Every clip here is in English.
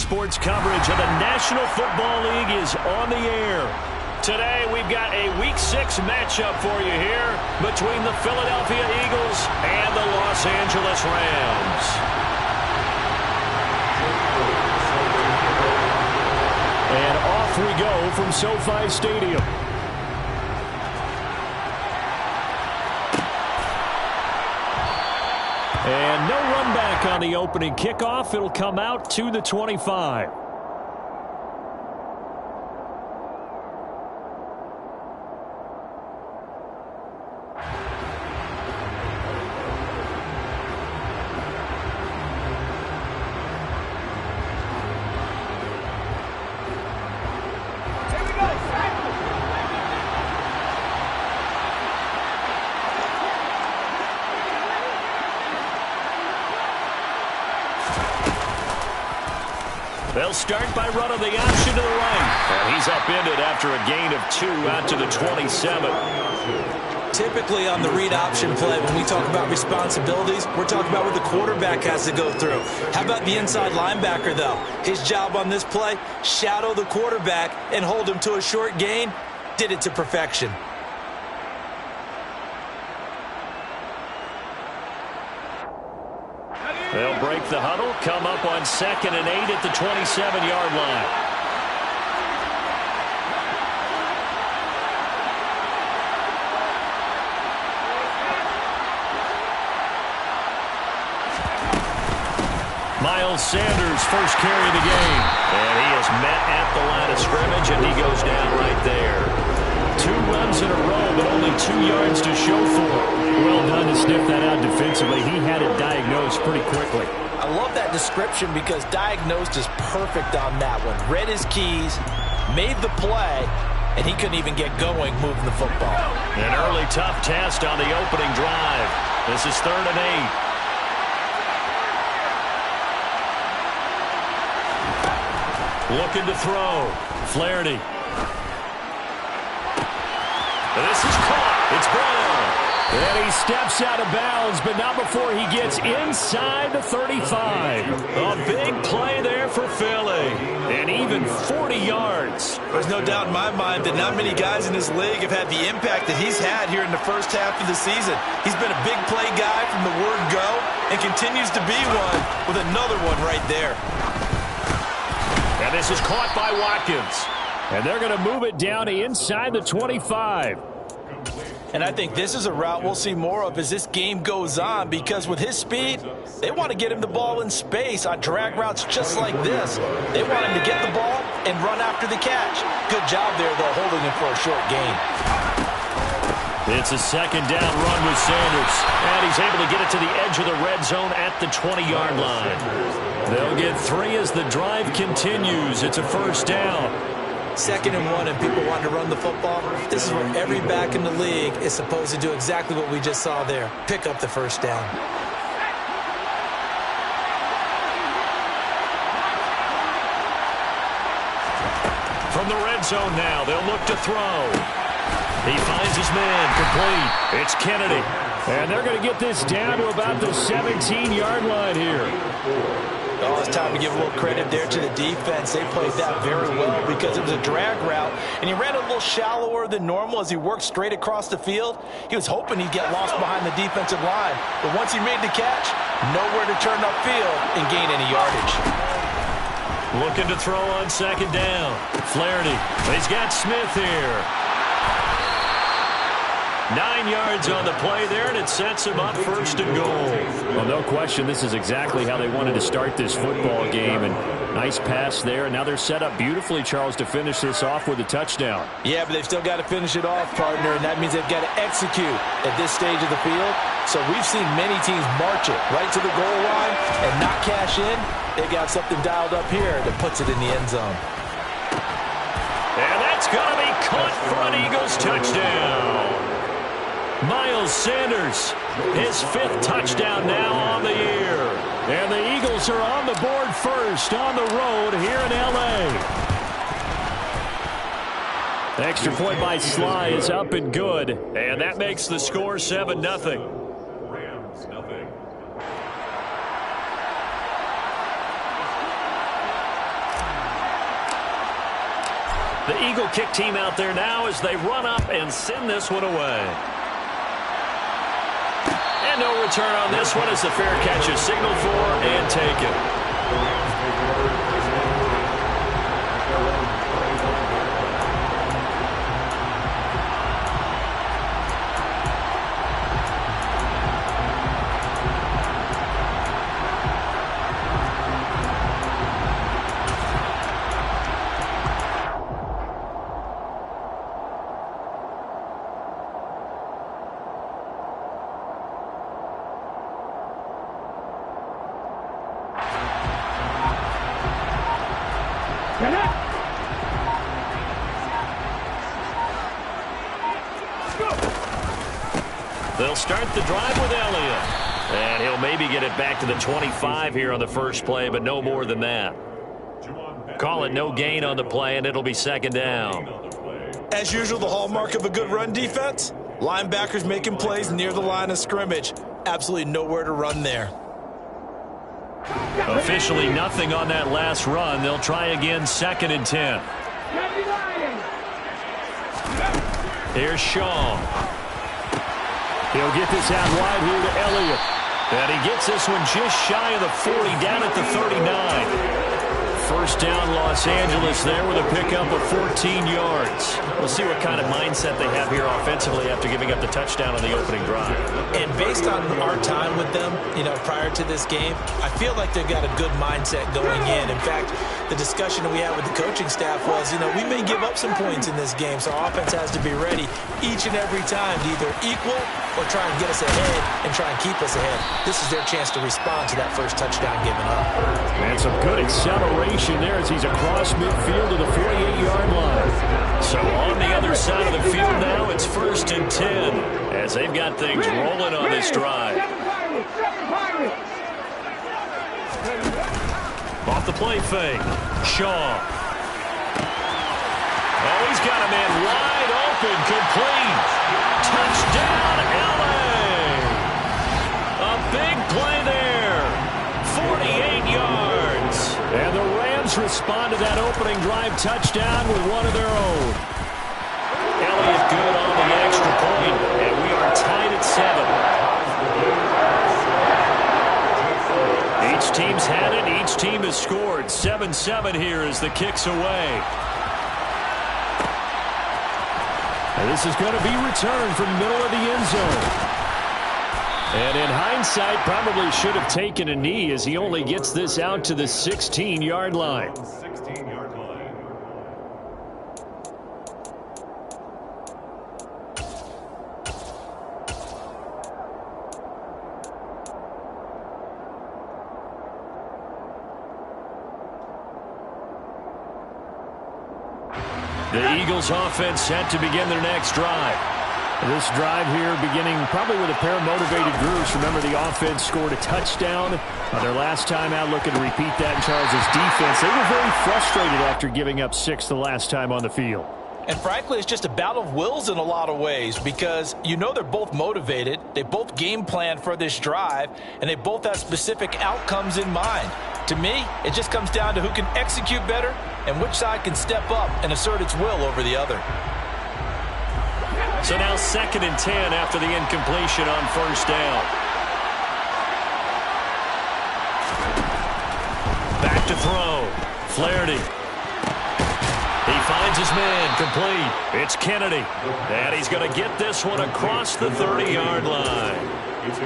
sports coverage of the National Football League is on the air. Today, we've got a Week 6 matchup for you here between the Philadelphia Eagles and the Los Angeles Rams. And off we go from SoFi Stadium. And no run back on the opening kickoff. It'll come out to the 25. They'll start by running the option to the right. And he's upended after a gain of 2 out to the 27. Typically on the read option play, when we talk about responsibilities, we're talking about what the quarterback has to go through. How about the inside linebacker, though? His job on this play, shadow the quarterback and hold him to a short gain. Did it to perfection. They'll break the huddle, come up on 2nd and 8 at the 27-yard line. Miles Sanders, first carry of the game. And he is met at the line of scrimmage, and he goes down right there. 2 runs in a row, but only 2 yards to show for it. Well done to sniff that out defensively. He had it diagnosed pretty quickly. I love that description because diagnosed is perfect on that one. Read his keys, made the play, and he couldn't even get going moving the football. An early tough test on the opening drive. This is 3rd and 8. Looking to throw. Flaherty. This is caught. It's Brown. And he steps out of bounds, but not before he gets inside the 35. A big play there for Philly. And even 40 yards. There's no doubt in my mind that not many guys in this league have had the impact that he's had here in the first half of the season. He's been a big play guy from the word go and continues to be one with another one right there. And this is caught by Watkins. And they're going to move it down to inside the 25. And I think this is a route we'll see more of as this game goes on, because with his speed, they want to get him the ball in space on drag routes just like this. They want him to get the ball and run after the catch. Good job there, though, holding him for a short gain. It's a 2nd down run with Sanders. And he's able to get it to the edge of the red zone at the 20-yard line. They'll get 3 as the drive continues. It's a 1st down. 2nd and 1 and people want to run the football. This is where every back in the league is supposed to do exactly what we just saw there. Pick up the 1st down. From the red zone now, they'll look to throw. He finds his man, complete. It's Kennedy. And they're going to get this down to about the 17-yard line here. Oh, it's time to give a little credit there to the defense. They played that very well because it was a drag route, and he ran a little shallower than normal as he worked straight across the field. He was hoping he'd get lost behind the defensive line, but once he made the catch, nowhere to turn upfield and gain any yardage. Looking to throw on 2nd down. Flaherty. He's got Smith here. 9 yards on the play there, and it sets him up 1st and goal. Well, no question, this is exactly how they wanted to start this football game. And nice pass there. And now they're set up beautifully, Charles, to finish this off with a touchdown. Yeah, but they've still got to finish it off, partner, and that means they've got to execute at this stage of the field. So we've seen many teams march it right to the goal line and not cash in. They've got something dialed up here that puts it in the end zone. And that's going to be caught for an Eagles touchdown. Miles Sanders, his 5th touchdown now on the year. And the Eagles are on the board first on the road here in L.A. Extra point by Sly is up and good. And that makes the score 7-0. The Eagle kick team out there now as they run up and send this one away. And no return on this one as the fair catch is signaled for and taken. They'll start the drive with Elliott. And he'll maybe get it back to the 25 here on the first play, but no more than that. Call it no gain on the play, and it'll be second down. As usual, the hallmark of a good run defense, linebackers making plays near the line of scrimmage. Absolutely nowhere to run there. Officially nothing on that last run. They'll try again, second and 10. Here's Shaw. He'll get this out wide here to Elliott. And he gets this one just shy of the 40, down at the 39. First down, Los Angeles there with a pickup of 14 yards. We'll see what kind of mindset they have here offensively after giving up the touchdown on the opening drive. And based on our time with them, prior to this game, I feel like they've got a good mindset going in. In fact, the discussion we had with the coaching staff was, we may give up some points in this game, so our offense has to be ready each and every time to either equal or try and get us ahead and try and keep us ahead. This is their chance to respond to that first touchdown given up. And some good acceleration there as he's across midfield to the 48-yard line. So on the other side of the field now, it's first and 10 as they've got things rolling on this drive. Off the play fake. Shaw. Oh, he's got a man wide open, complete. Touchdown, LA. A big play there. 48 yards. And the Rams respond to that opening drive touchdown with one of their own. Elliott good on the extra point, and we are tied at 7. Each team's had it. Each team has scored. 7-7 here as the kick's away. And this is going to be returned from the middle of the end zone. And in hindsight, probably should have taken a knee as he only gets this out to the 16-yard line. The Eagles offense set to begin their next drive. This drive here beginning probably with a pair of motivated groups. Remember, the offense scored a touchdown their last time out, looking to repeat that in Charles' defense. They were very frustrated after giving up 6 the last time on the field. And frankly, it's just a battle of wills in a lot of ways because they're both motivated. They both game plan for this drive, and they both have specific outcomes in mind. To me, it just comes down to who can execute better and which side can step up and assert its will over the other. So now second and 10 after the incompletion on first down. Back to throw. Flaherty. He finds his man, complete. It's Kennedy. And he's going to get this one across the 30-yard line.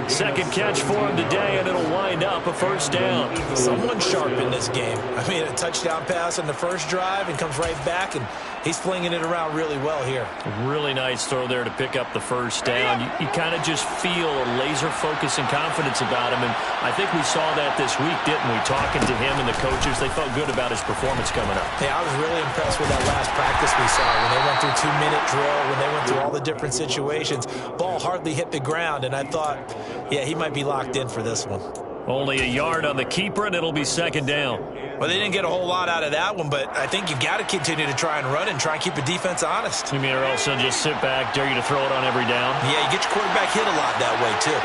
Second catch for him today, and it'll wind up a first down. Someone sharp in this game. A touchdown pass on the first drive and comes right back, and he's flinging it around really well here. Really nice throw there to pick up the first down. You kind of just feel a laser focus and confidence about him, and I think we saw that this week, didn't we? Talking to him and the coaches, they felt good about his performance coming up. Yeah, I was really impressed with that last practice we saw when they went through 2-minute drill, when they went through all the different situations. Ball hardly hit the ground, and I thought, yeah, he might be locked in for this one. Only a yard on the keeper, and it'll be second down. Well, they didn't get a whole lot out of that one, but I think you got to continue to try and run and try and keep the defense honest. You mean or else they'll just sit back, dare you to throw it on every down? Yeah, you get your quarterback hit a lot that way, too.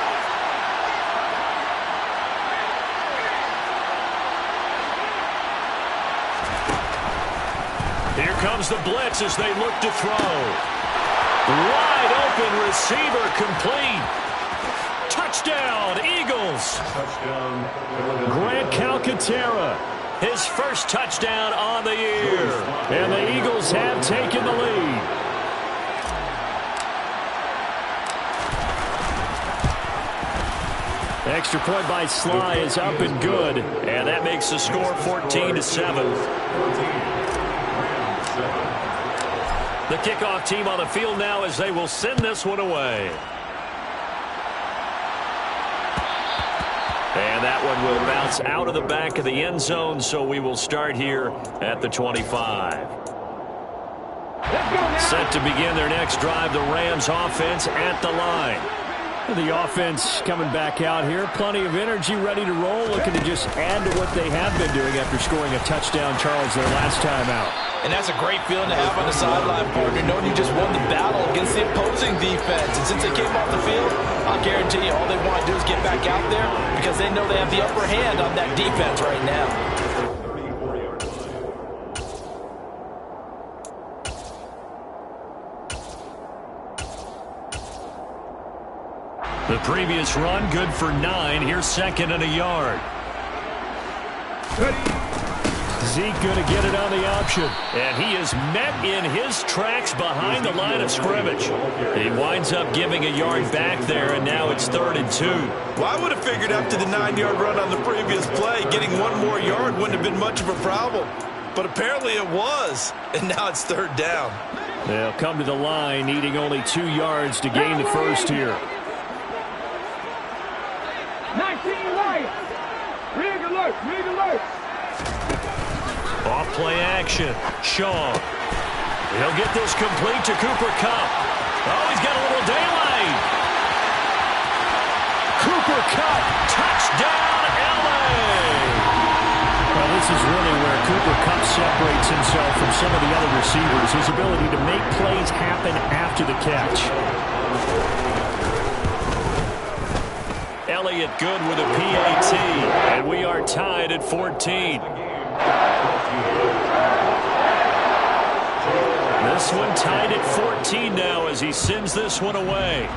Here comes comes the blitz as they look to throw. Wide open receiver complete. Touchdown, Eagles. Grant Calcaterra, His first touchdown on the year. and the Eagles have taken the lead. Extra point by Sly is up and good. And that makes the score 14-7. The kickoff team on the field now as they will send this one away. And that one will bounce out of the back of the end zone, so we will start here at the 25. Set to begin their next drive, the Rams offense at the line. The offense coming back out here. Plenty of energy, ready to roll, looking to just add to what they have been doing after scoring a touchdown, Charles, their last time out. And that's a great feeling to have on the sideline, partner, knowing you just won the battle against the opposing defense. And since they came off the field, I'll guarantee you all they want to do is get back out there because they know they have the upper hand on that defense right now. The previous run, good for 9. Here's second and a yard. Zeke going to get it on the option. And he is met in his tracks behind the line of scrimmage. He winds up giving a yard back there, and now it's 3rd and 2. Well, I would have figured after the 9-yard run on the previous play, getting one more yard wouldn't have been much of a problem. But apparently it was, and now it's 3rd down. They'll come to the line, needing only 2 yards to gain the first here. 19 right. Rig alert. Rig alert. Off play action. Shaw. He'll get this complete to Cooper Kupp. Oh, he's got a little daylight. Cooper Kupp. Touchdown, L.A. Well, this is really where Cooper Kupp separates himself from some of the other receivers. His ability to make plays happen after the catch. Elliott good with a PAT, and we are tied at 14. This one tied at 14 now as he sends this one away.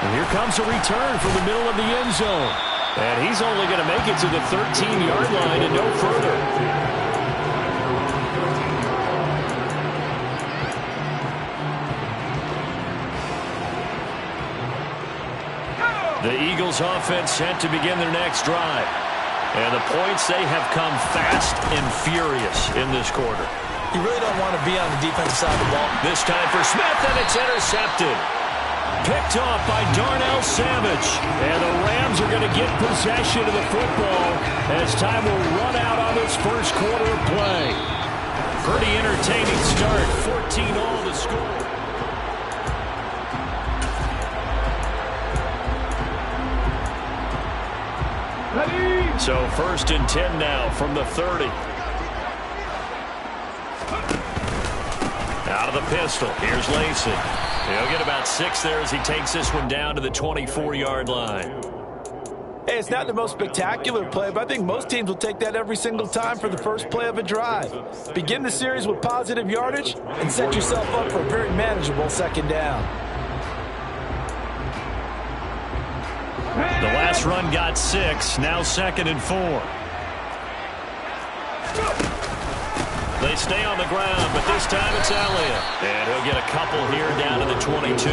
And here comes a return from the middle of the end zone. And he's only going to make it to the 13-yard line and no further. The Eagles offense set to begin their next drive. And the points, they have come fast and furious in this quarter. You really don't want to be on the defensive side of the ball. This time for Smith, and it's intercepted. Picked off by Darnell Savage. And the Rams are going to get possession of the football as time will run out on this first quarter of play. Pretty entertaining start. 14-all to score. So 1st and 10 now from the 30. Out of the pistol. Here's Lacey. He'll get about 6 there as he takes this one down to the 24-yard line. Hey, it's not the most spectacular play, but I think most teams will take that every single time for the first play of a drive. Begin the series with positive yardage and set yourself up for a very manageable 2nd down. The last run got 6. Now 2nd and 4. They stay on the ground, but this time it's Elliott. And he'll get a couple here down to the 22.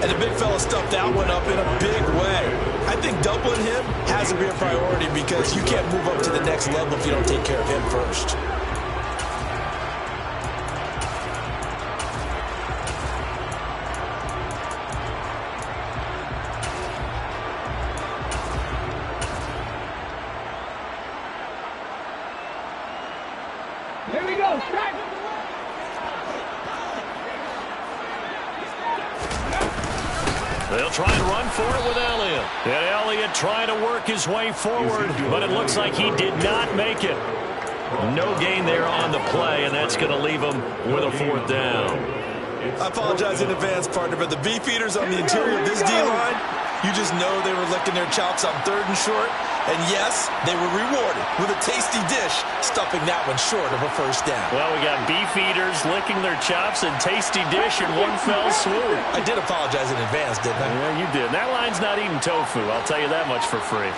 And the big fella stuffed that one up in a big way. I think doubling him has to be a priority because you can't move up to the next level if you don't take care of him first. Here we go. Strike. They'll try and run for it with Elliott. And Elliott trying to work his way forward, but it looks like he did not make it. No gain there on the play, and that's going to leave him with a 4th down. I apologize in advance, partner, but the beef eaters on the interior of this D-line, You just know they were licking their chops on 3rd and short. And yes, they were rewarded with a tasty dish, stuffing that one short of a first down. Well, we got beef eaters licking their chops and tasty dish in one fell swoop. I did apologize in advance, didn't I? Yeah, you did. That line's not eating tofu. I'll tell you that much for free.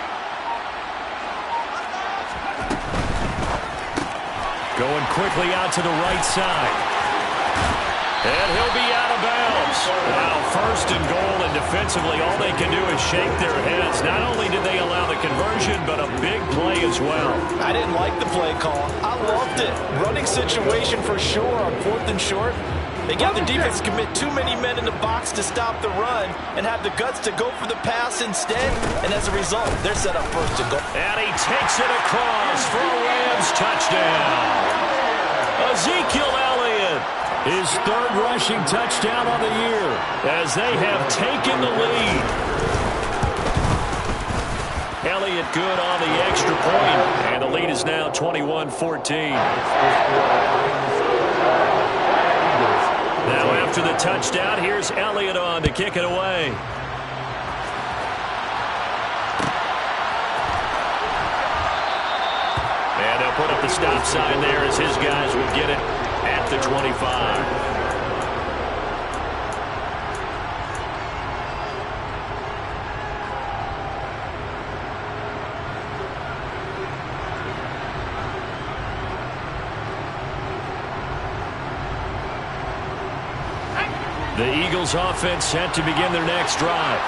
Going quickly out to the right side. And he'll be out of bounds. Now, 1st and goal, and defensively, all they can do is shake their heads. Not only did they allow the conversion, but a big play as well. I didn't like the play call. I loved it. Running situation for sure on 4th and short. They got the defense to commit too many men in the box to stop the run and have the guts to go for the pass instead. And as a result, they're set up 1st and goal. And he takes it across for a Rams touchdown. Ezekiel Elliott, his 3rd rushing touchdown on the year as they have taken the lead. Elliott good on the extra point, and the lead is now 21-14. Now after the touchdown, here's Elliott on to kick it away. And they'll put up the stop sign there as his guys will get it at the 25. The Eagles offense set to begin their next drive.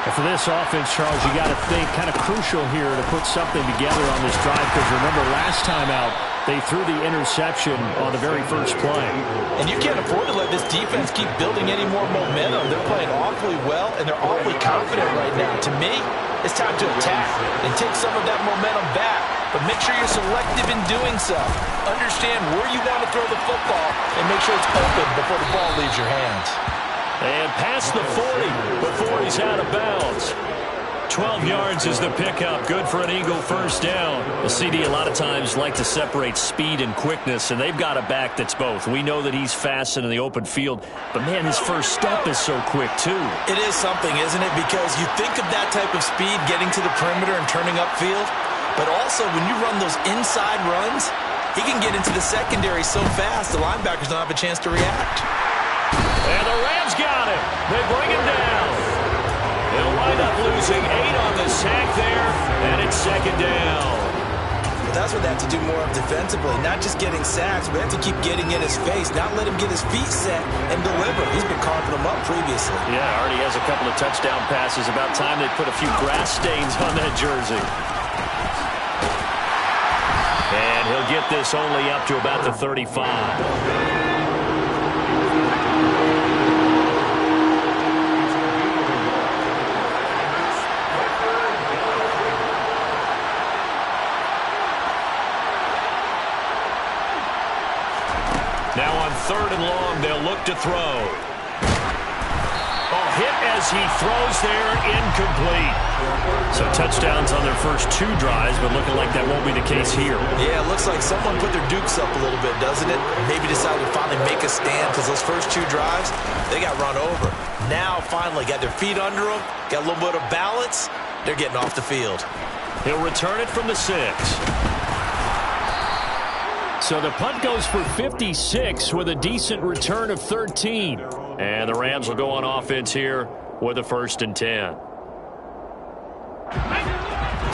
And for this offense, Charles, you got to think kind of crucial here to put something together on this drive, because remember last time out they threw the interception on the very first play. And you can't afford to let this defense keep building any more momentum. They're playing awfully well, and they're awfully confident right now. To me, it's time to attack and take some of that momentum back. But make sure you're selective in doing so. Understand where you want to throw the football and make sure it's open before the ball leaves your hands. And past the 40 before he's out of bounds. 12 yards is the pickup. Good for an Eagle first down. The CD a lot of times like to separate speed and quickness, and they've got a back that's both. We know that he's fast in the open field, but, man, his first step is so quick, too. It is something, isn't it? Because you think of that type of speed getting to the perimeter and turning upfield, but also when you run those inside runs, he can get into the secondary so fast the linebackers don't have a chance to react. And the Rams got him. They bring him down. They'll wind up losing 8 on the sack there, and it's 2nd down. But that's what they have to do more of defensively, not just getting sacks, but they have to keep getting in his face, not let him get his feet set and deliver. He's been carving them up previously. Yeah, already has a couple of touchdown passes. About time they put a few grass stains on that jersey. And he'll get this only up to about the 35. Now on 3rd and long, they'll look to throw. Oh, hit as he throws there, incomplete. So touchdowns on their first 2 drives, but looking like that won't be the case here. Yeah, it looks like someone put their dukes up a little bit, doesn't it? Maybe decided to finally make a stand, because those first 2 drives, they got run over. Now, finally, got their feet under them, got a little bit of balance. They're getting off the field. He'll return it from the 6. So the punt goes for 56 with a decent return of 13. And the Rams will go on offense here with a 1st and 10.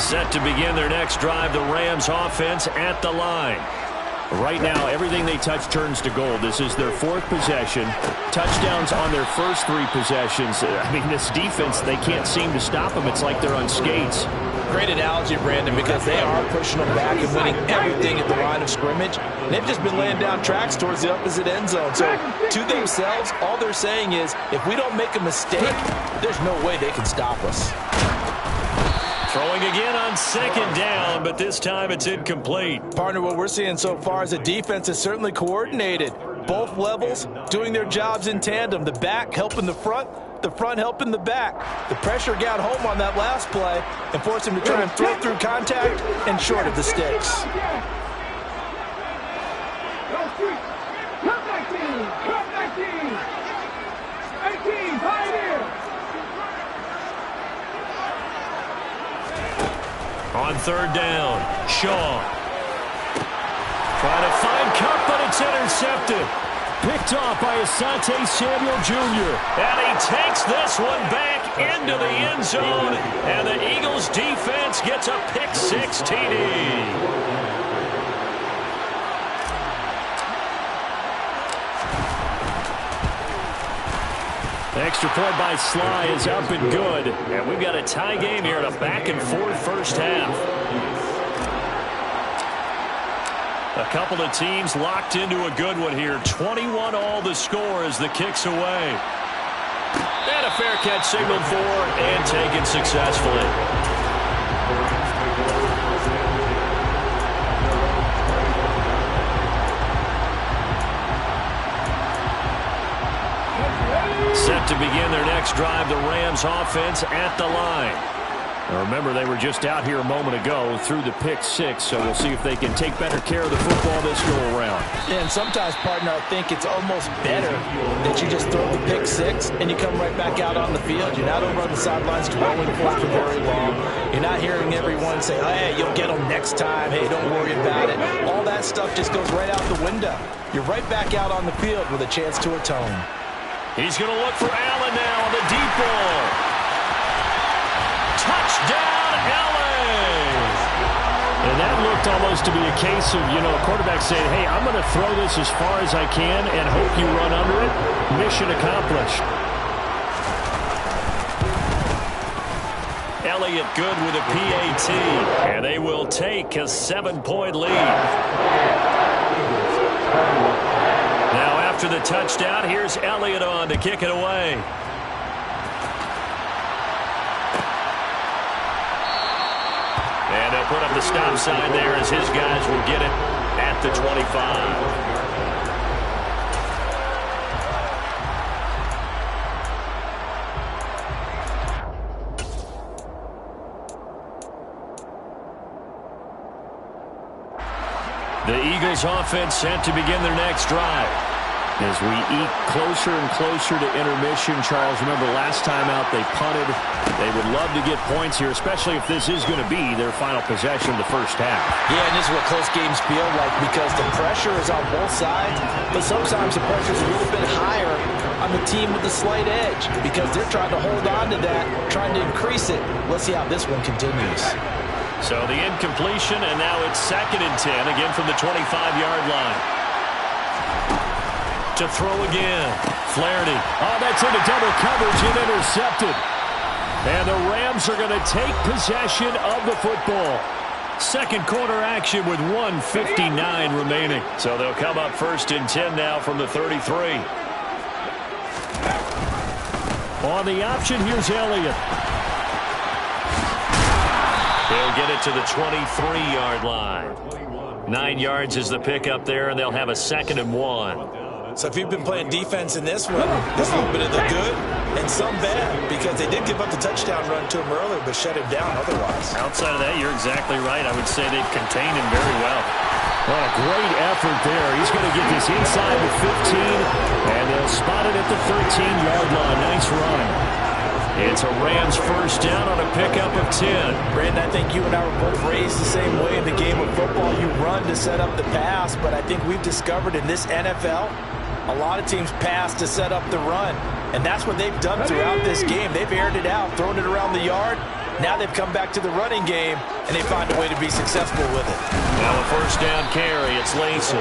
Set to begin their next drive, the Rams offense at the line. Right now, everything they touch turns to gold. This is their 4th possession. Touchdowns on their first 3 possessions. I mean, this defense, they can't seem to stop them. It's like they're on skates. Great analogy, Brandon, because they are pushing them back and winning everything at the line of scrimmage. They've just been laying down tracks towards the opposite end zone. So to themselves, all they're saying is, if we don't make a mistake, there's no way they can stop us. Throwing again on 2nd down, but this time it's incomplete. Partner, what we're seeing so far is the defense is certainly coordinated. Both levels doing their jobs in tandem. The back helping the front helping the back. The pressure got home on that last play and forced him to try and throw through contact and short of the sticks. On third down, Shaw. Trying to find Cup, but it's intercepted. Picked off by Asante Samuel Jr. And he takes this one back into the end zone. And the Eagles defense gets a pick-6 TD. Extra point by Sly is up and good. And we've got a tie game here in a back-and-forth first half. A couple of teams locked into a good one here. 21 all the score as the kick's away. And a fair catch signaled for and taken successfully. Set to begin their next drive, the Rams offense at the line. Now remember, they were just out here a moment ago through the pick-6, so we'll see if they can take better care of the football this go-around. And sometimes, partner, I think it's almost better that you just throw the pick-6 and you come right back out on the field. You're not over on the sidelines dwelling for very long. You're not hearing everyone say, hey, you'll get them next time. Hey, don't worry about it. All that stuff just goes right out the window. You're right back out on the field with a chance to atone. He's going to look for Allen now on the deep ball. Touchdown, Allen! And that looked almost to be a case of, a quarterback saying, hey, I'm going to throw this as far as I can and hope you run under it. Mission accomplished. Elliott good with a PAT. And they will take a 7-point lead. Now after the touchdown, here's Elliott on to kick it away. And they'll put up the stop sign there as his guys will get it at the 25. The Eagles offense set to begin their next drive. As we eat closer and closer to intermission, Charles, remember last time out they punted. They would love to get points here, especially if this is going to be their final possession of the first half. Yeah, and this is what close games feel like because the pressure is on both sides, but sometimes the pressure is a little bit higher on the team with the slight edge because they're trying to hold on to that, trying to increase it. Let's see how this one continues. So the incompletion, and now it's 2nd and 10, again from the 25-yard line. To throw again. Flaherty. Oh, that's into double coverage and intercepted. And the Rams are going to take possession of the football. Second quarter action with 1:59 remaining. So they'll come up 1st and 10 now from the 33. On the option, here's Elliott. They'll get it to the 23-yard line. 9 yards is the pickup there, and they'll have a 2nd and 1. So if you've been playing defense in this one, there's a little bit of the good and some bad because they did give up the touchdown run to him earlier but shut him down otherwise. Outside of that, you're exactly right. I would say they've contained him very well. What a great effort there. He's going to get this inside the 15, and they'll spot it at the 13-yard line. Nice run. It's a Rams first down on a pickup of 10. Brandon, I think you and I were both raised the same way in the game of football. You run to set up the pass, but I think we've discovered in this NFL, a lot of teams pass to set up the run. And that's what they've done throughout this game. They've aired it out, thrown it around the yard. Now they've come back to the running game, and they find a way to be successful with it. Now a first down carry. It's Lacy.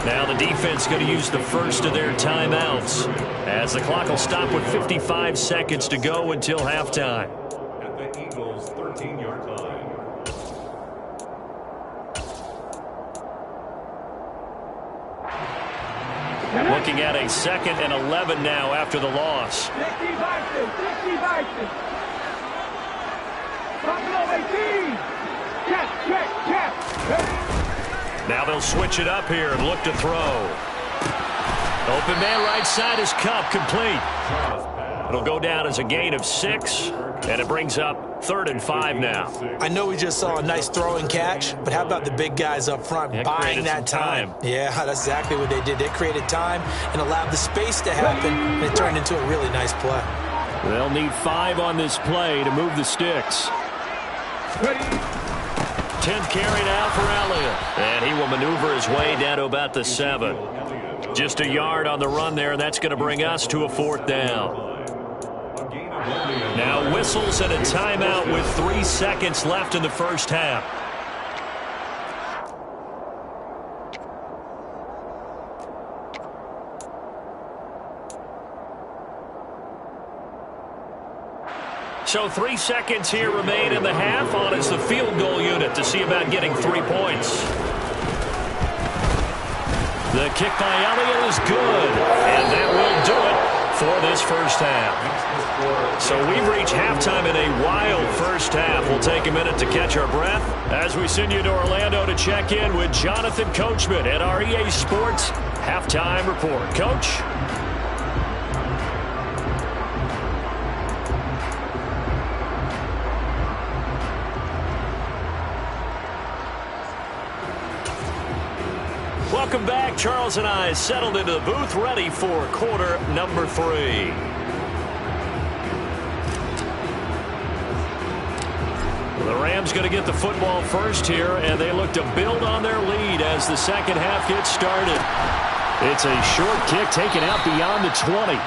Now the defense going to use the first of their timeouts as the clock will stop with 55 seconds to go until halftime. At the Eagles' 13-yard line. Looking at a 2nd and 11 now after the loss. 60 Bison. Buffalo 18. Check. Now they'll switch it up here and look to throw. Open man right side is Cup, complete. It'll go down as a gain of 6, and it brings up 3rd and 5 now. I know we just saw a nice throw and catch, but how about the big guys up front buying that time? Yeah, that's exactly what they did. They created time and allowed the space to happen, and it turned into a really nice play. They'll need 5 on this play to move the sticks. Ready. 10th carry now for Elliott. And he will maneuver his way down to about the 7. Just a yard on the run there, and that's going to bring us to a 4th down. Now whistles and a timeout with 3 seconds left in the first half. So 3 seconds here remain in the half. On is the field goal unit to see about getting 3 points. The kick by Elliott is good, and that will do it for this first half. So we've reached halftime in a wild first half. We'll take a minute to catch our breath as we send you to Orlando to check in with Jonathan Coachman at our EA Sports Halftime Report. Coach? Welcome back. Charles and I settled into the booth, ready for quarter number 3. The Rams going to get the football first here, and they look to build on their lead as the second half gets started. It's a short kick taken out beyond the 20. The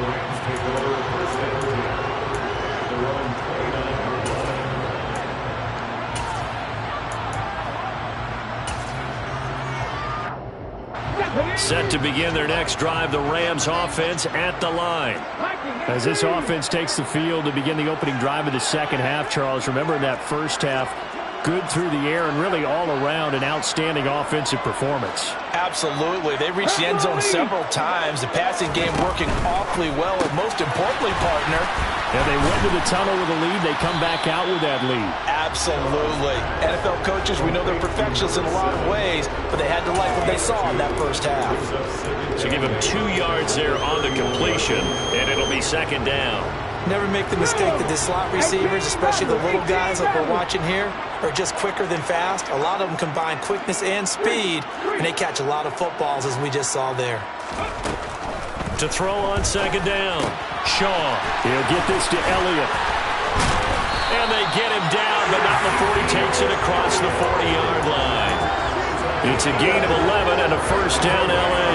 Rams take over first and 10. Their own 29-yard line. Set to begin their next drive, the Rams offense at the line. As this offense takes the field to begin the opening drive of the second half, Charles, remember in that first half, good through the air and really all around an outstanding offensive performance. Absolutely. They reached the end zone several times. The passing game working awfully well, and most importantly, partner, Yeah, they went to the tunnel with a lead. They come back out with that lead. absolutely. NFL coaches, we know they're perfectionists in a lot of ways, but they had to like what they saw in that first half. So give him 2 yards there on the completion, and it'll be second down. Never make the mistake that the slot receivers, especially the little guys like we're watching here, are just quicker than fast. A lot of them combine quickness and speed, and they catch a lot of footballs, as we just saw there. To throw on second down, Shaw. He'll get this to Elliott. And they get him down, but not before he takes it across the 40-yard line. It's a gain of 11 and a first down, L.A.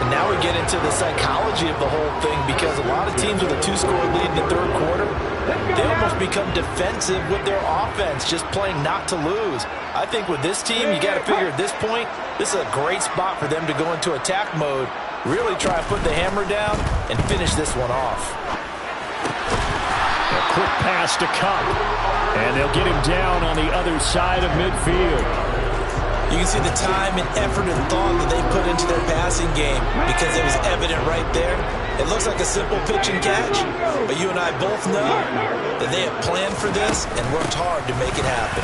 And now we get into the psychology of the whole thing, because a lot of teams with a 2-score lead in the third quarter, they almost become defensive with their offense, just playing not to lose. I think with this team, you got to figure at this point, this is a great spot for them to go into attack mode, really try and put the hammer down and finish this one off. A quick pass to Cup. And they'll get him down on the other side of midfield. You can see the time and effort and thought that they put into their passing game, because it was evident right there. It looks like a simple pitch and catch, but you and I both know that they have planned for this and worked hard to make it happen.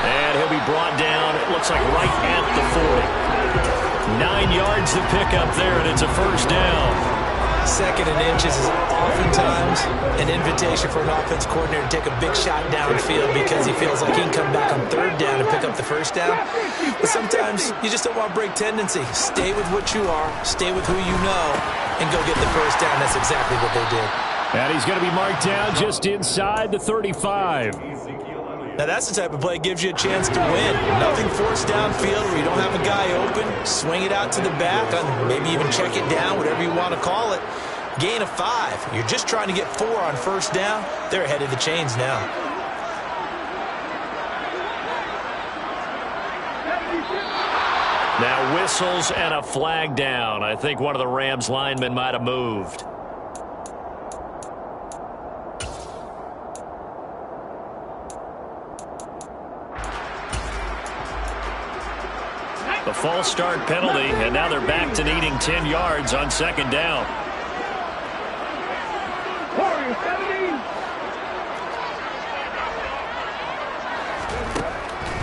And he'll be brought down, it looks like right at the 40. 9 yards to pick up there, and it's a first down. Second and inches is oftentimes an invitation for an offense coordinator to take a big shot downfield, because he feels like he can come back on third down and pick up the first down. But sometimes you just don't want to break tendency. Stay with what you are, stay with who you know, and go get the first down. That's exactly what they did. And he's going to be marked down just inside the 35. Now that's the type of play that gives you a chance to win. Nothing forced downfield where you don't have a guy open. Swing it out to the back, maybe even check it down, whatever you want to call it. Gain of 5. You're just trying to get 4 on first down. They're ahead of the chains now. Now whistles and a flag down. I think one of the Rams linemen might have moved. The false start penalty, and now they're back to needing 10 yards on second down.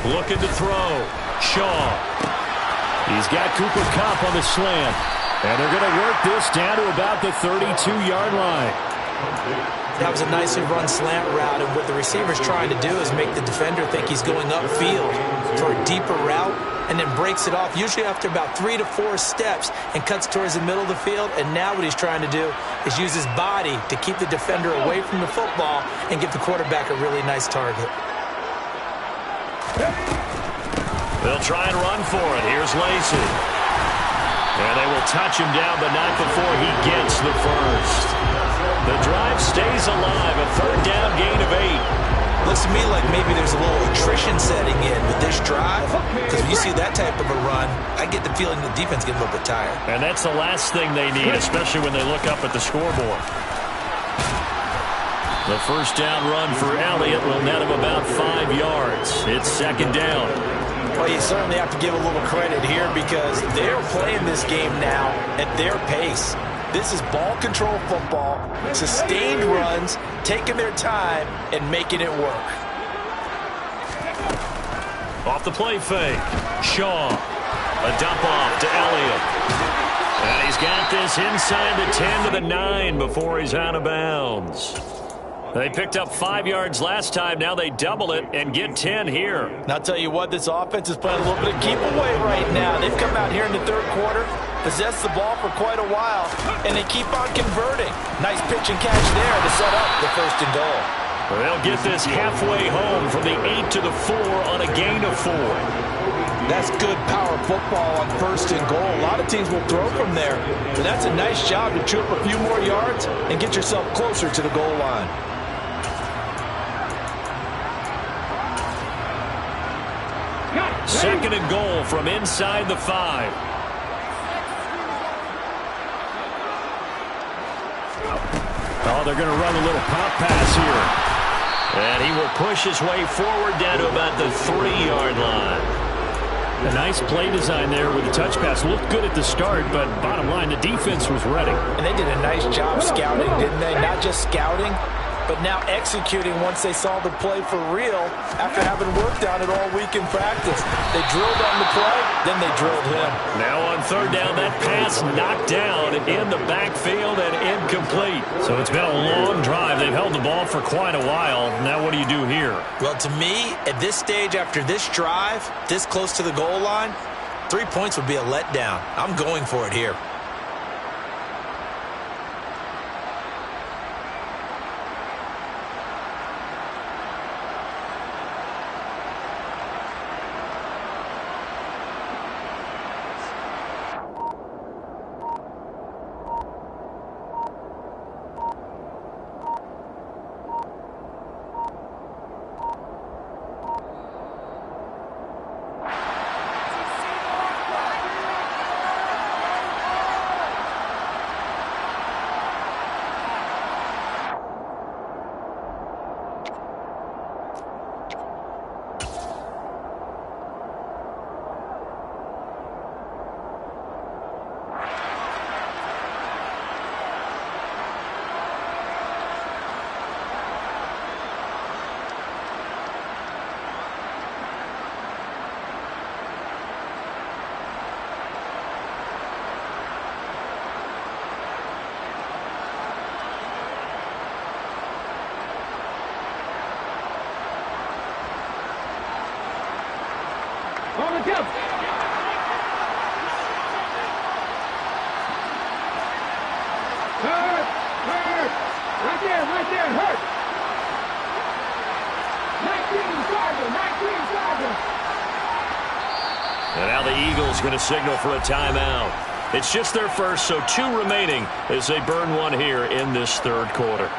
Looking to throw. Shaw. He's got Cooper Kupp on the slant. And they're going to work this down to about the 32-yard line. That was a nicely run slant route, and what the receiver's trying to do is make the defender think he's going upfield for a deeper route, and then breaks it off, usually after about 3 to 4 steps, and cuts towards the middle of the field. And now what he's trying to do is use his body to keep the defender away from the football and give the quarterback a really nice target. They'll try and run for it. Here's Lacy. And they will touch him down, but not before he gets the first. The drive stays alive. A third down gain of 8. Looks to me like maybe there's a little attrition setting in with this drive, because when you see that type of a run, I get the feeling the defense gets a little bit tired. And that's the last thing they need, especially when they look up at the scoreboard. The first down run for Elliott will net him about 5 yards. It's second down. Well, you certainly have to give a little credit here because they're playing this game now at their pace. This is ball control football, sustained runs, taking their time and making it work. Off the play fake. Shaw. A dump off to Elliott. And he's got this inside the 10 to the 9 before he's out of bounds. They picked up 5 yards last time. Now they double it and get 10 here. And I'll tell you what, this offense is playing a little bit of keep away right now. They've come out here in the third quarter, possessed the ball for quite a while, and they keep on converting. Nice pitch and catch there to set up the first and goal. They'll get this halfway home from the 8 to the 4 on a gain of 4. That's good power football on first and goal. A lot of teams will throw from there, but that's a nice job to chew up a few more yards and get yourself closer to the goal line. Second and goal from inside the 5. Oh, they're going to run a little pop pass here. And he will push his way forward down to about the 3-yard line. A nice play design there with the touch pass. Looked good at the start, but bottom line, the defense was ready. And they did a nice job scouting, didn't they? Not just scouting, but now executing once they saw the play for real after having worked on it all week in practice. They drilled on the play, then they drilled him. Now on third down, that pass knocked down in the backfield and incomplete. So it's been a long drive. They've held the ball for quite a while. Now what do you do here? Well, to me, at this stage, after this drive, this close to the goal line, 3 points would be a letdown. I'm going for it here. On the jump. Hurt. Right there, hurt. 19 Charger. And now the Eagles going to signal for a timeout. It's just their first, so 2 remaining as they burn one here in this third quarter.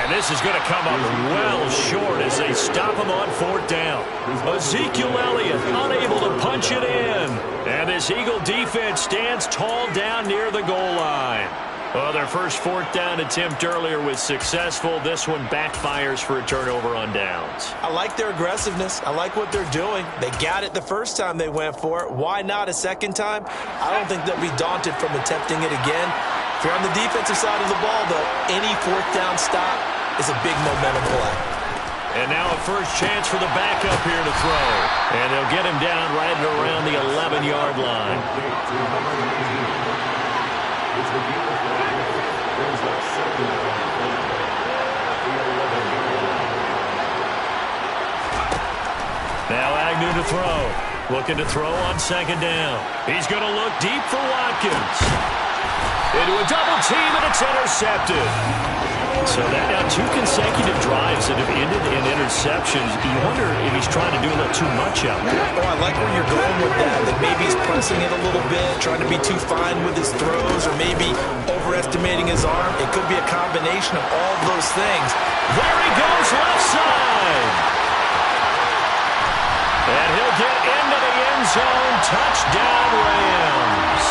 This is going to come up well short as they stop him on fourth down. Ezekiel Elliott unable to punch it in. And this Eagle defense stands tall down near the goal line. Well, their first fourth down attempt earlier was successful. This one backfires for a turnover on downs. I like their aggressiveness. I like what they're doing. They got it the first time they went for it. Why not a second time? I don't think they'll be daunted from attempting it again. If you're on the defensive side of the ball, though, any fourth down stop is a big momentum play. And now a first chance for the backup here to throw. And they'll get him down right around the 11-yard line. Now Agnew to throw. Looking to throw on second down. He's going to look deep for Watkins. Into a double team, and it's intercepted. So that now 2 consecutive drives that have ended in interceptions. You wonder if he's trying to do a little too much out there. Oh, I like where you're going with that. That maybe he's pressing it a little bit, trying to be too fine with his throws, or maybe overestimating his arm. It could be a combination of all of those things. There he goes, left side. And he'll get into the end zone. Touchdown, Rams.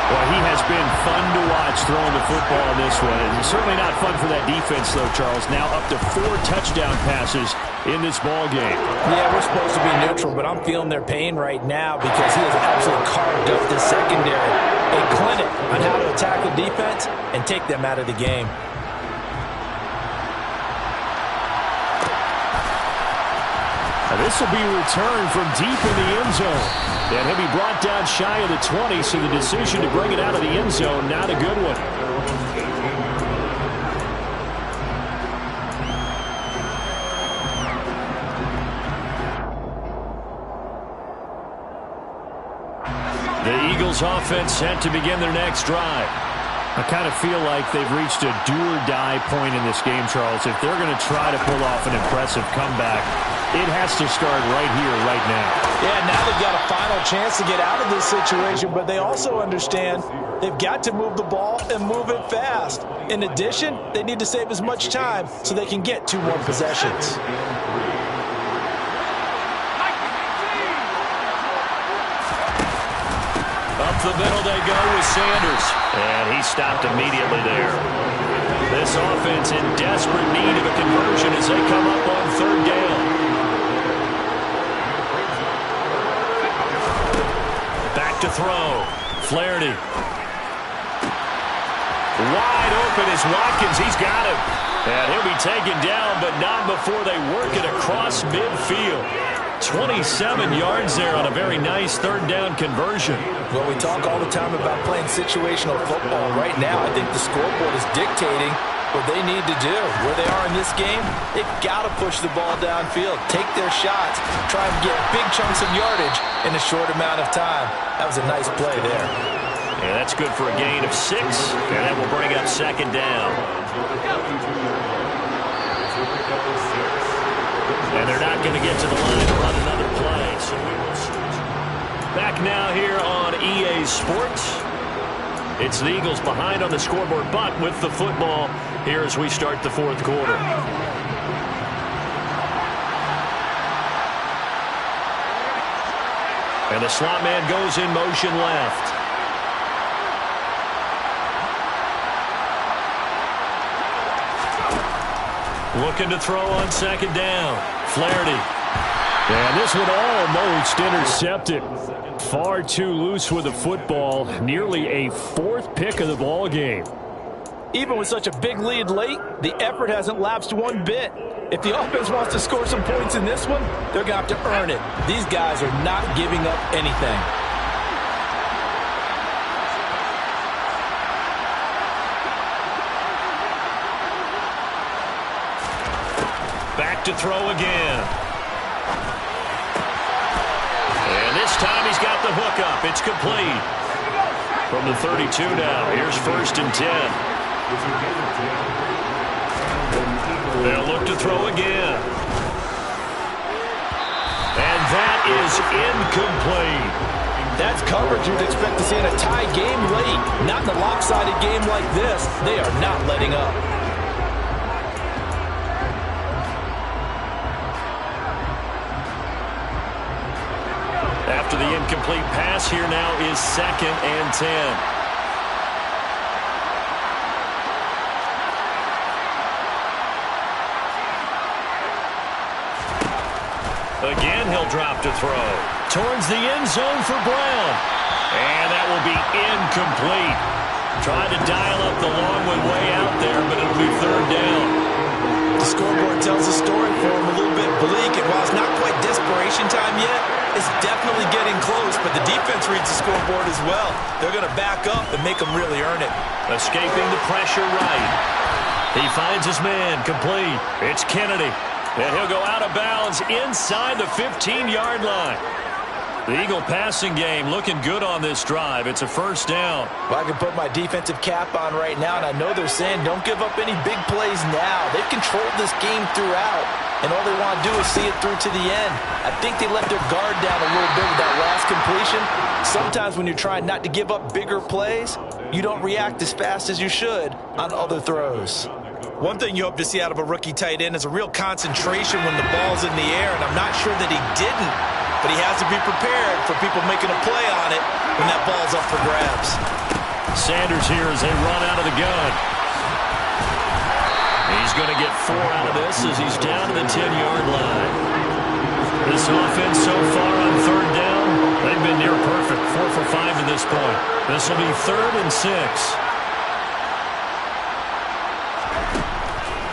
Well, he has been fun to watch throwing the football in this one. And certainly not fun for that defense, though, Charles. Now up to 4 touchdown passes in this ball game. Yeah, we're supposed to be neutral, but I'm feeling their pain right now because he has absolutely carved up the secondary. A clinic on how to attack the defense and take them out of the game. This will be returned from deep in the end zone. And he'll be brought down shy of the 20, so the decision to bring it out of the end zone, not a good one. The Eagles offense set to begin their next drive. I kind of feel like they've reached a do-or-die point in this game, Charles. If they're going to try to pull off an impressive comeback, it has to start right here, right now. Yeah, now they've got a final chance to get out of this situation, but they also understand they've got to move the ball and move it fast. In addition, they need to save as much time so they can get 2 more possessions. Up the middle they go with Sanders. And he stopped immediately there. This offense in desperate need of a conversion as they come up on 3rd down. Back to throw. Flaherty. Wide open is Watkins. He's got him. And he'll be taken down, but not before they work it across midfield. 27 yards there on a very nice 3rd down conversion. Well, we talk all the time about playing situational football. Right now, I think the scoreboard is dictating what they need to do. Where they are in this game, they've got to push the ball downfield, take their shots, try and get big chunks of yardage in a short amount of time. That was a nice play there. Yeah, that's good for a gain of 6, and that will bring up 2nd down. And they're not going to get to the line to run another play. So we will switch. Back now here on EA Sports. It's the Eagles behind on the scoreboard, but with the football here as we start the 4th quarter. And the slot man goes in motion left. Looking to throw on 2nd down. Flaherty. And this one almost intercepted. Far too loose with the football. Nearly a 4th pick of the ball game. Even with such a big lead late, the effort hasn't lapsed one bit. If the offense wants to score some points in this one, they're going to have to earn it. These guys are not giving up anything. Back to throw again. And this time he's got the hook up. It's complete. From the 32 now, here's 1st and 10. They'll look to throw again. And that is incomplete. That's coverage you'd expect to see in a tie game late. Not in a lopsided game like this. They are not letting up. After the incomplete pass, here now is 2nd and 10. Again, he'll drop to throw. Towards the end zone for Brown. And that will be incomplete. Tried to dial up the long one way out there, but it'll be 3rd down. The scoreboard tells a story for him, a little bit bleak, and while it's not quite desperation time yet, it's definitely getting close, but the defense reads the scoreboard as well. They're going to back up and make them really earn it. Escaping the pressure right. He finds his man, complete. It's Kennedy, and he'll go out of bounds inside the 15-yard line. The Eagle passing game looking good on this drive. It's a first down. Well, I can put my defensive cap on right now, and I know they're saying don't give up any big plays now. They've controlled this game throughout, and all they want to do is see it through to the end. I think they let their guard down a little bit with that last completion. Sometimes when you're trying not to give up bigger plays, you don't react as fast as you should on other throws. One thing you hope to see out of a rookie tight end is a real concentration when the ball's in the air, and I'm not sure that he didn't. But he has to be prepared for people making a play on it when that ball's up for grabs. Sanders here as they run out of the gun. He's going to get 4 out of this as he's down to the 10-yard line. This offense so far on third down, they've been near perfect. 4 for 5 to this point. This will be 3rd and 6.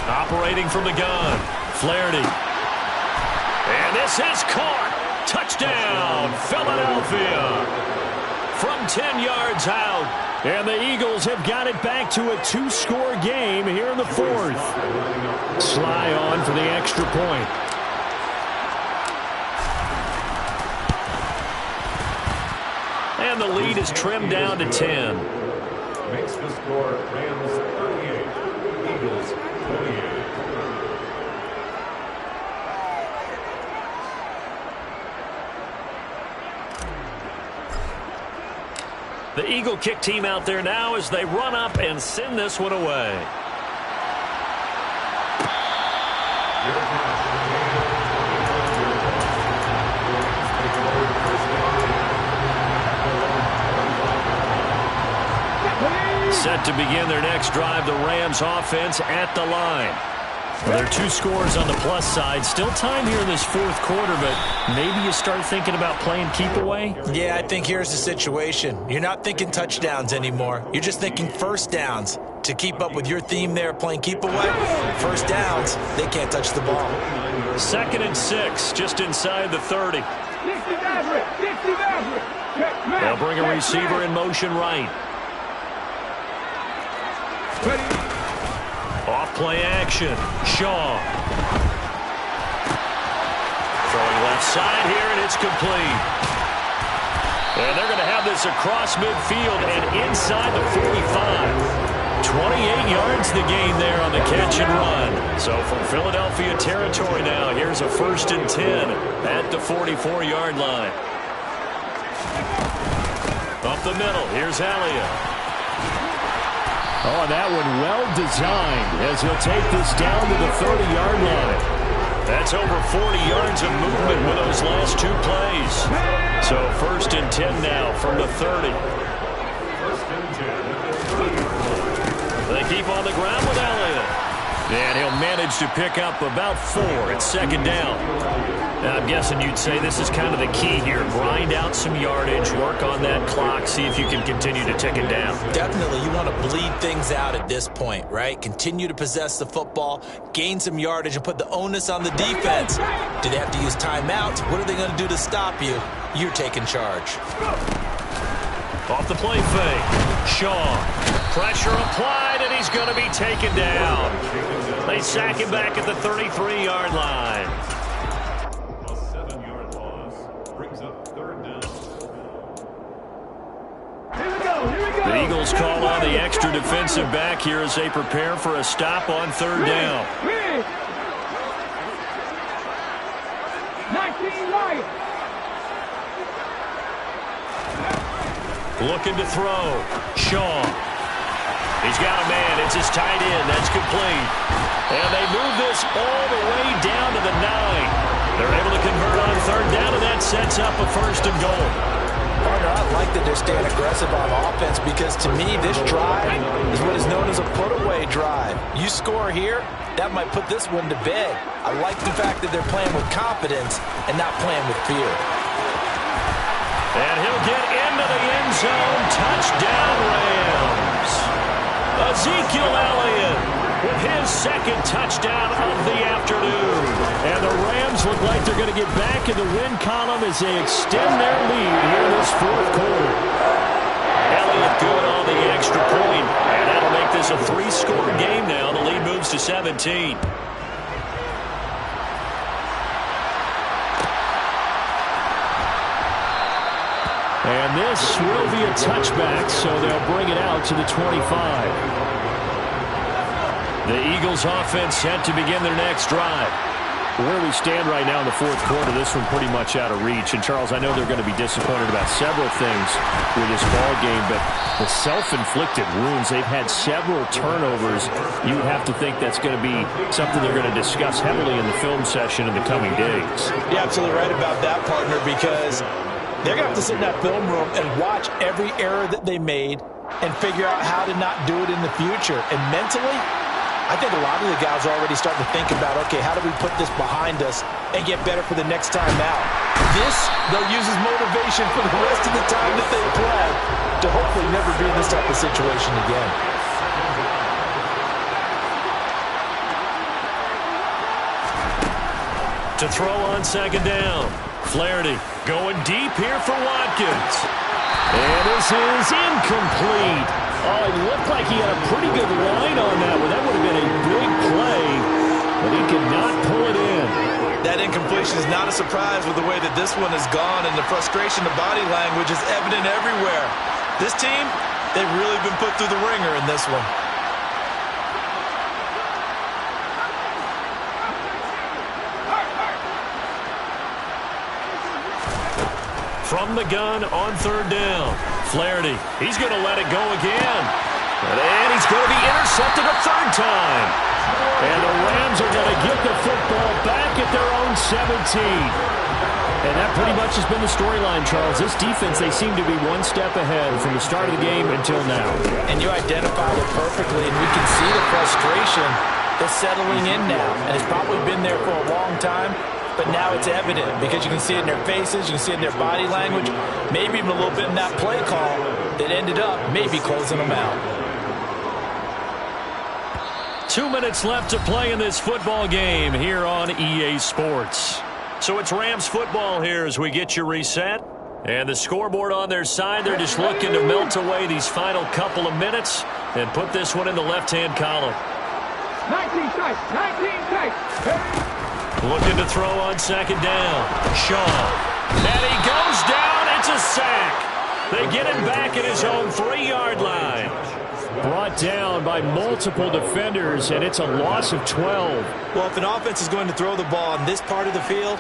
Operating from the gun, Flaherty. And this is caught. Touchdown, Philadelphia. From 10 yards out. And the Eagles have got it back to a 2-score game here in the 4th. Sly on for the extra point. And the lead is trimmed down to 10. Makes the score Rams 38, Eagles 28. The Eagle kick team out there now as they run up and send this one away. Set to begin their next drive, the Rams offense at the line. Well, there are 2 scores on the plus side. Still time here in this 4th quarter, but maybe you start thinking about playing keep away? Yeah, I think here's the situation. You're not thinking touchdowns anymore. You're just thinking first downs. To keep up with your theme there, playing keep away, first downs, they can't touch the ball. 2nd and 6, just inside the 30. They'll bring a receiver in motion right. Off play action. Shaw. Throwing left side here, and it's complete. And they're going to have this across midfield and inside the 45. 28 yards the gain there on the catch and run. So from Philadelphia territory now, here's a 1st and 10 at the 44-yard line. Up the middle, here's Elliott. Oh, that one well designed as he'll take this down to the 30-yard line. That's over 40 yards of movement with those last 2 plays. So 1st and 10 now from the 30. They keep on the ground with Elliott. And he'll manage to pick up about 4 at 2nd down. Now, I'm guessing you'd say this is kind of the key here. Grind out some yardage, work on that clock, see if you can continue to tick it down. Definitely, you want to bleed things out at this point, right? Continue to possess the football, gain some yardage, and put the onus on the defense. Do they have to use timeouts? What are they going to do to stop you? You're taking charge. Off the play fake. Shaw. Pressure applied, and he's going to be taken down. They sack him back at the 33-yard line. A 7-yard loss brings up 3rd down. The Eagles call on the extra defensive back here as they prepare for a stop on 3rd down. 19 right. Looking to throw. Shaw. He's got a man. It's his tight end. That's complete. And they move this all the way down to the 9. They're able to convert on 3rd down, and that sets up a 1st and goal. Partner, I like that they're staying aggressive on offense because, to me, this drive is what is known as a put-away drive. You score here, that might put this one to bed. I like the fact that they're playing with confidence and not playing with fear. And he'll get into the end zone. Touchdown, Rams. Ezekiel Elliott with his second touchdown of the afternoon. And the Rams look like they're going to get back in the win column as they extend their lead here in this fourth quarter. Elliott good on the extra point, and that'll make this a 3-score game now. The lead moves to 17. And this will be a touchback, so they'll bring it out to the 25. The Eagles offense set to begin their next drive. Where we stand right now in the fourth quarter, this one pretty much out of reach. And, Charles, I know they're going to be disappointed about several things with this ball game, but the self-inflicted wounds, they've had several turnovers. You would have to think that's going to be something they're going to discuss heavily in the film session in the coming days. You're absolutely right about that, partner, because they're going to have to sit in that film room and watch every error that they made and figure out how to not do it in the future. And mentally, I think a lot of the guys are already starting to think about, okay, how do we put this behind us and get better for the next time out? This, they'll use as motivation for the rest of the time that they play to hopefully never be in this type of situation again. To throw on second down. Flaherty going deep here for Watkins. And this is incomplete. Oh, it looked like he had a pretty good line on that one. That would have been a big play, but he could not pull it in. That incompletion is not a surprise with the way that this one has gone, and the frustration, the body language is evident everywhere. This team, they've really been put through the ringer in this one. From the gun on third down. Flaherty, he's going to let it go again. And he's going to be intercepted a third time. And the Rams are going to get the football back at their own 17. And that pretty much has been the storyline, Charles. This defense, they seem to be one step ahead from the start of the game until now. And you identified it perfectly, and we can see the frustration that's settling in now. And it's probably been there for a long time. But now it's evident because you can see it in their faces, you can see it in their body language, maybe even a little bit in that play call that ended up maybe closing them out. 2 minutes left to play in this football game here on EA Sports. So it's Rams football here as we get you reset. And the scoreboard on their side, they're just looking to melt away these final couple of minutes and put this one in the left-hand column. 19 tight. Looking to throw on second down. Shaw. And he goes down. It's a sack. They get him back at his own 3-yard line. Brought down by multiple defenders, and it's a loss of 12. Well, if an offense is going to throw the ball on this part of the field,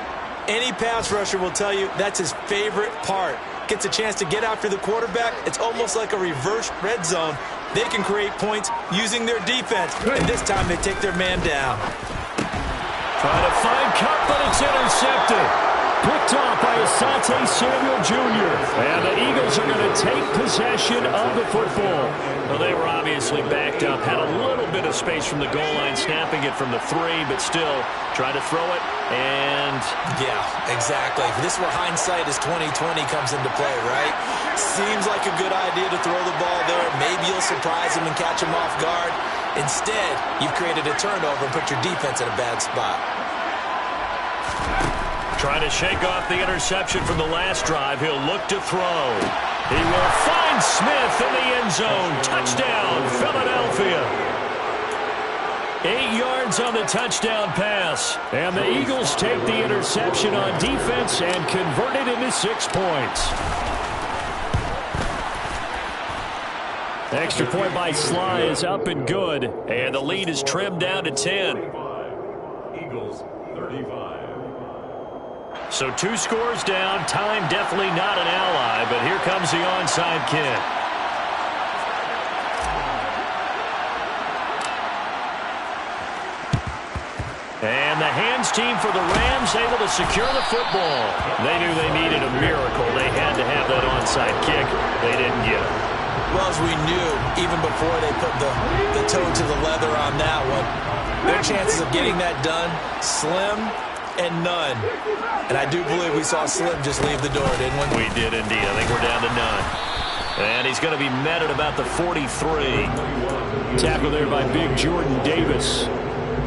any pass rusher will tell you that's his favorite part. Gets a chance to get after the quarterback. It's almost like a reverse red zone. They can create points using their defense, and this time they take their man down. Trying to find Cup, but it's intercepted. Picked off by Asante Samuel Jr. And the Eagles are going to take possession of the football. Well, they were obviously backed up, had a little bit of space from the goal line, snapping it from the 3, but still trying to throw it, and... Yeah, exactly. This is where hindsight is 20/20 comes into play, right? Seems like a good idea to throw the ball there. Maybe you'll surprise him and catch him off guard. Instead, you've created a turnover and put your defense in a bad spot. Trying to shake off the interception from the last drive. He'll look to throw. He will find Smith in the end zone. Touchdown, Philadelphia. 8 yards on the touchdown pass. And the Eagles take the interception on defense and convert it into 6 points. Extra point by Sly is up and good. And the lead is trimmed down to 10. Eagles 35. So 2 scores down. Time definitely not an ally, but here comes the onside kick. And the hands team for the Rams able to secure the football. They knew they needed a miracle. They had to have that onside kick. They didn't get it. Well, as we knew, even before they put the toe to the leather on that one, their chances of getting that done, slim and none. And I do believe we saw Slim just leave the door, didn't we? We did indeed. I think we're down to none. And he's going to be met at about the 43. Tackle there by big Jordan Davis.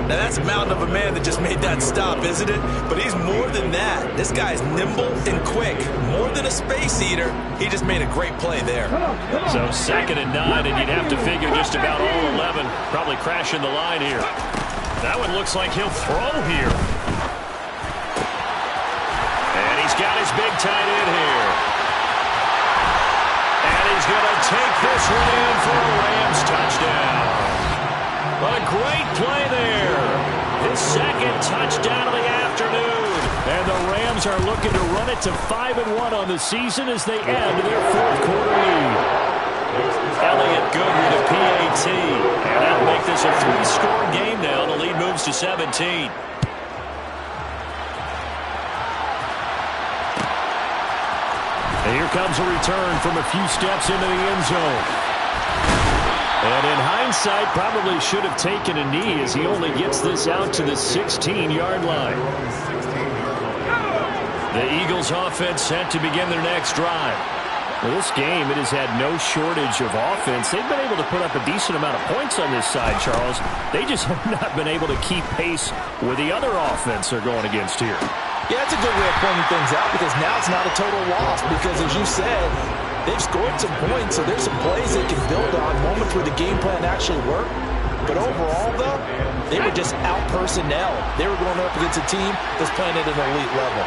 Now, that's a mountain of a man that just made that stop, isn't it? But he's more than that. This guy's nimble and quick. More than a space eater. He just made a great play there. So 2nd and 9, and you'd have to figure just about all 11 probably crashing the line here. That one looks like he'll throw here. And he's got his big tight end here. And he's going to take this one in for a Rams touchdown. A great play there. His 2nd touchdown of the afternoon. And the Rams are looking to run it to 5-1 on the season as they end their 4th quarter lead. Elliott good with a PAT. And that'll make this a 3-score game now. The lead moves to 17. And here comes a return from a few steps into the end zone. And in hindsight, probably should have taken a knee as he only gets this out to the 16-yard line. The Eagles offense set to begin their next drive. Well, this game, it has had no shortage of offense. They've been able to put up a decent amount of points on this side, Charles. They just have not been able to keep pace with the other offense they're going against here. Yeah, that's a good way of pointing things out because now it's not a total loss because, as you said, they've scored some points, so there's some plays they can build on, moments where the game plan actually worked. But overall, though, they were just out-personnel. They were going up against a team that's playing at an elite level.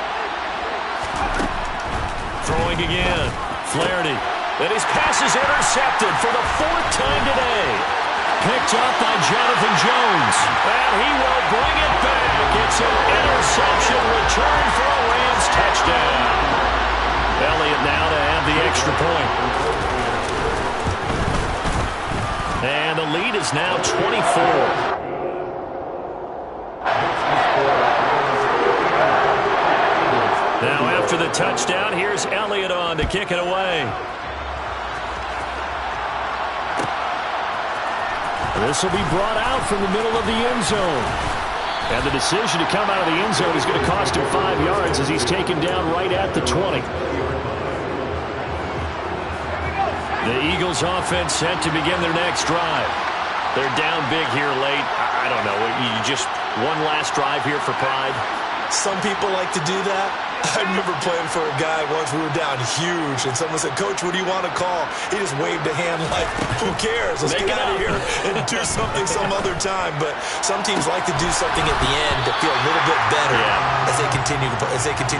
Throwing again. Flaherty. And his pass is intercepted for the 4th time today. Picked up by Jonathan Jones. And he will bring it back. It's an interception return for a Rams touchdown. Elliott now to have the extra point. And the lead is now 24. Now after the touchdown, here's Elliott on to kick it away. This will be brought out from the middle of the end zone. And the decision to come out of the end zone is going to cost him 5 yards as he's taken down right at the 20. The Eagles offense set to begin their next drive. They're down big here late. I don't know. You just one last drive here for pride. Some people like to do that. I remember playing for a guy once. We were down huge, and someone said, "Coach, what do you want to call?" He just waved a hand like, "Who cares? Let's get out of here and do something some other time." But some teams like to do something at the end to feel a little bit better as they continue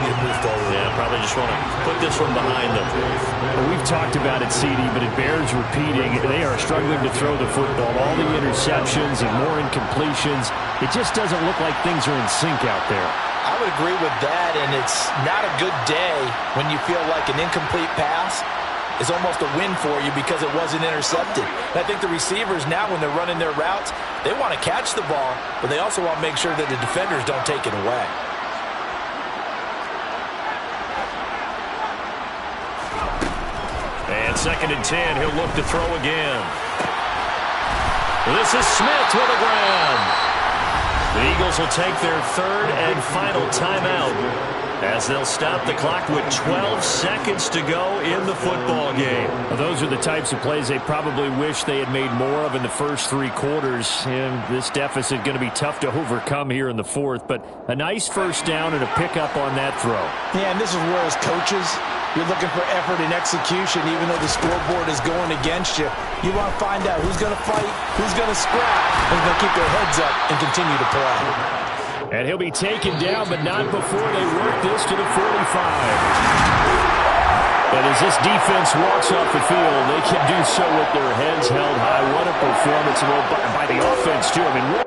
to move forward. Yeah, probably just want to put this one behind them. Well, we've talked about it, CD, but it bears repeating. They are struggling to throw the football. All the interceptions and more incompletions. It just doesn't look like things are in sync out there. I would agree with that, and it's not a good day when you feel like an incomplete pass is almost a win for you because it wasn't intercepted. And I think the receivers now, when they're running their routes, they want to catch the ball, but they also want to make sure that the defenders don't take it away. And 2nd and 10, he'll look to throw again. This is Smith with the ground. The Eagles will take their 3rd and final timeout as they'll stop the clock with 12 seconds to go in the football game. Well, those are the types of plays they probably wish they had made more of in the first 3 quarters. And this deficit going to be tough to overcome here in the 4th. But a nice first down and a pickup on that throw. Yeah, and this is where as coaches, you're looking for effort and execution, even though the scoreboard is going against you. You want to find out who's going to fight, who's going to scrap, who's going to keep their heads up and continue to play. And he'll be taken down, but not before they work this to the 45. And as this defense walks off the field, they can do so with their heads held high. What a performance by the offense, too. I mean,